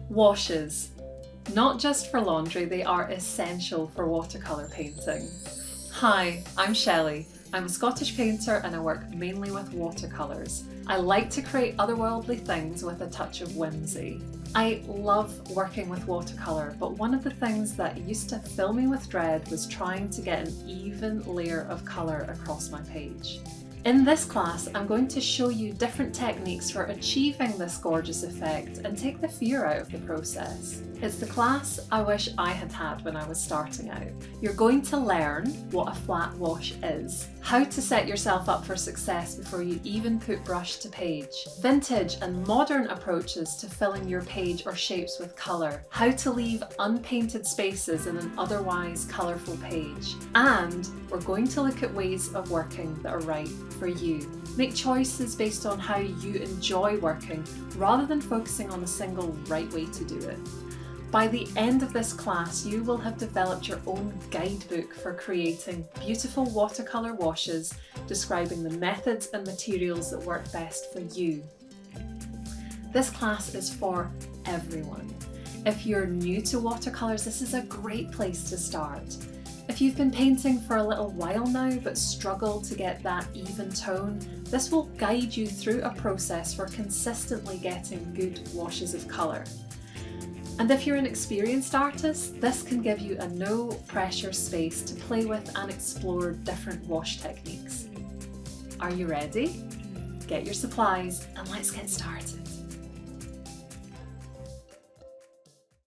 Washes. Not just for laundry, they are essential for watercolour painting. Hi, I'm Shelley. I'm a Scottish painter and I work mainly with watercolours. I like to create otherworldly things with a touch of whimsy. I love working with watercolour, but one of the things that used to fill me with dread was trying to get an even layer of colour across my page. In this class, I'm going to show you different techniques for achieving this gorgeous effect and take the fear out of the process. It's the class I wish I had had when I was starting out. You're going to learn what a flat wash is, how to set yourself up for success before you even put brush to page, vintage and modern approaches to filling your page or shapes with colour, how to leave unpainted spaces in an otherwise colourful page, and we're going to look at ways of working that are right for you. Make choices based on how you enjoy working rather than focusing on a single right way to do it. By the end of this class, you will have developed your own guidebook for creating beautiful watercolour washes, describing the methods and materials that work best for you. This class is for everyone. If you're new to watercolours, this is a great place to start. If you've been painting for a little while now but struggle to get that even tone, this will guide you through a process for consistently getting good washes of colour. And if you're an experienced artist, this can give you a no pressure space to play with and explore different wash techniques. Are you ready? Get your supplies and let's get started.